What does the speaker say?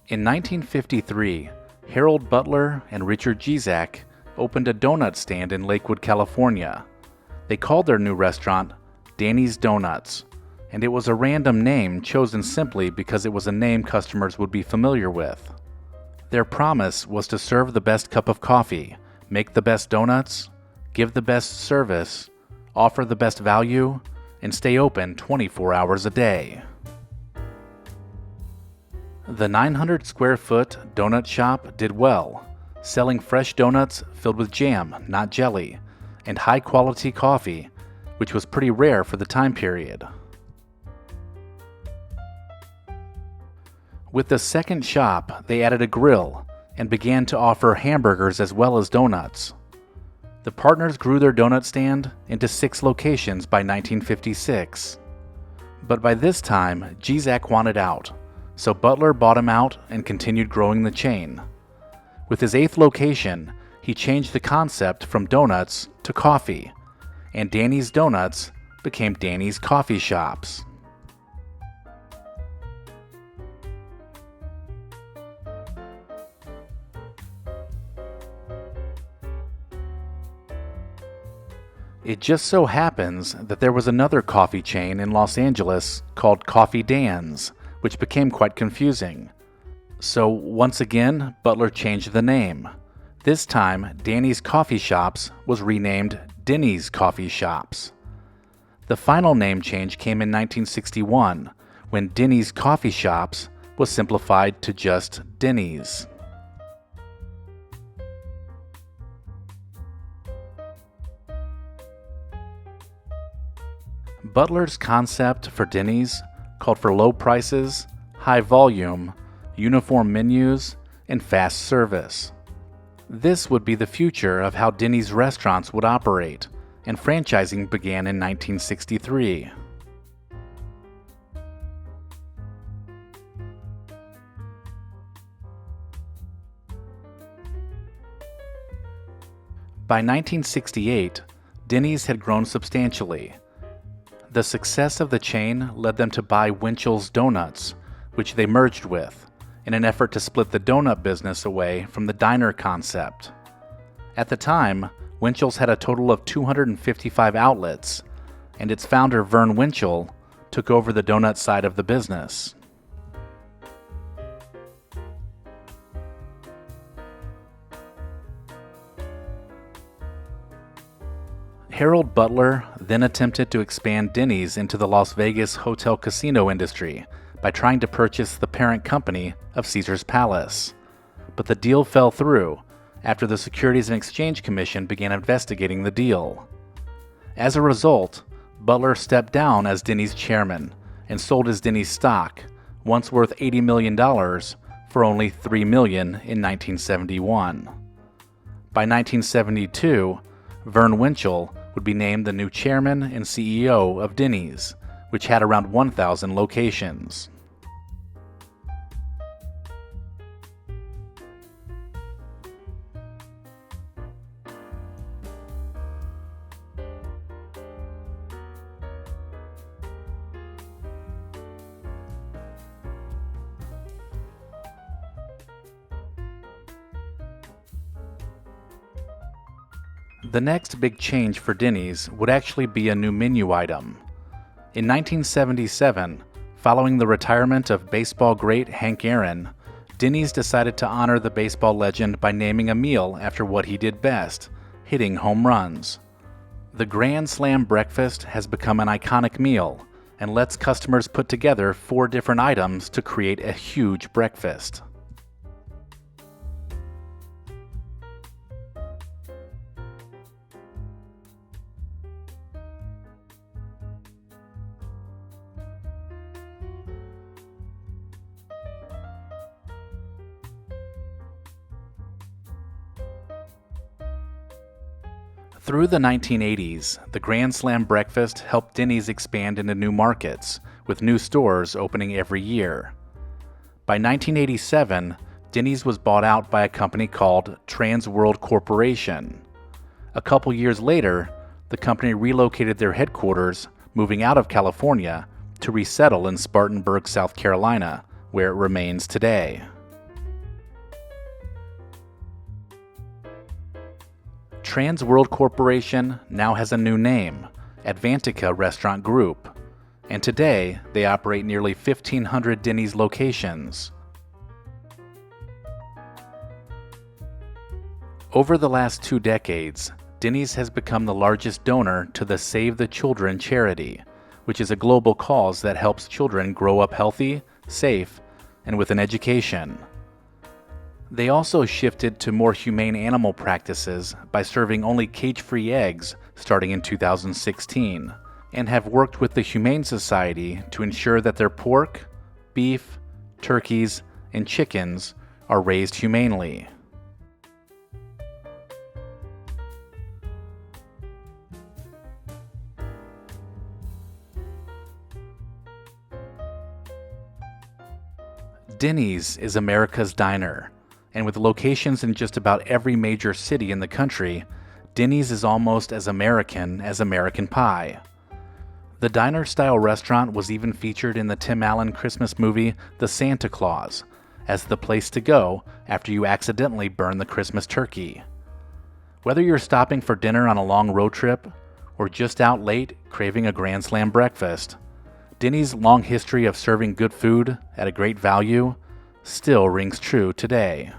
In 1953, Harold Butler and Richard Gizak opened a donut stand in Lakewood, California. They called their new restaurant Denny's Donuts, and it was a random name chosen simply because it was a name customers would be familiar with. Their promise was to serve the best cup of coffee, make the best donuts, give the best service, offer the best value, and stay open 24 hours a day. The 900 square foot donut shop did well, selling fresh donuts filled with jam, not jelly, and high quality coffee, which was pretty rare for the time period. With the second shop, they added a grill and began to offer hamburgers as well as donuts. The partners grew their donut stand into 6 locations by 1956. But by this time, Gizak wanted out, so Butler bought him out and continued growing the chain. With his 8th location, he changed the concept from donuts to coffee, and Denny's Donuts became Denny's Coffee Shops. It just so happens that there was another coffee chain in Los Angeles called Coffee Dan's, which became quite confusing. So once again, Butler changed the name. This time, Denny's Coffee Shops was renamed Denny's Coffee Shops. The final name change came in 1961, when Denny's Coffee Shops was simplified to just Denny's. Butler's concept for Denny's called for low prices, high volume, uniform menus, and fast service. This would be the future of how Denny's restaurants would operate, and franchising began in 1963. By 1968, Denny's had grown substantially. The success of the chain led them to buy Winchell's Donuts, which they merged with, in an effort to split the donut business away from the diner concept. At the time, Winchell's had a total of 255 outlets, and its founder, Vern Winchell, took over the donut side of the business. Harold Butler then attempted to expand Denny's into the Las Vegas hotel casino industry by trying to purchase the parent company of Caesar's Palace. But the deal fell through after the Securities and Exchange Commission began investigating the deal. As a result, Butler stepped down as Denny's chairman and sold his Denny's stock, once worth $80 million, for only $3 million in 1971. By 1972, Vern Winchell would be named the new chairman and CEO of Denny's, which had around 1,000 locations. The next big change for Denny's would actually be a new menu item. In 1977, following the retirement of baseball great Hank Aaron, Denny's decided to honor the baseball legend by naming a meal after what he did best, hitting home runs. The Grand Slam breakfast has become an iconic meal and lets customers put together 4 different items to create a huge breakfast. Through the 1980s, the Grand Slam breakfast helped Denny's expand into new markets, with new stores opening every year. By 1987, Denny's was bought out by a company called Trans World Corporation. A couple years later, the company relocated their headquarters, moving out of California, to resettle in Spartanburg, South Carolina, where it remains today. Trans World Corporation now has a new name, Advantica Restaurant Group, and today they operate nearly 1,500 Denny's locations. Over the last 2 decades, Denny's has become the largest donor to the Save the Children charity, which is a global cause that helps children grow up healthy, safe, and with an education. They also shifted to more humane animal practices by serving only cage-free eggs starting in 2016, and have worked with the Humane Society to ensure that their pork, beef, turkeys, and chickens are raised humanely. Denny's is America's diner, and with locations in just about every major city in the country, Denny's is almost as American pie. The diner-style restaurant was even featured in the Tim Allen Christmas movie The Santa Claus as the place to go after you accidentally burn the Christmas turkey. Whether you're stopping for dinner on a long road trip or just out late craving a Grand Slam breakfast, Denny's long history of serving good food at a great value still rings true today.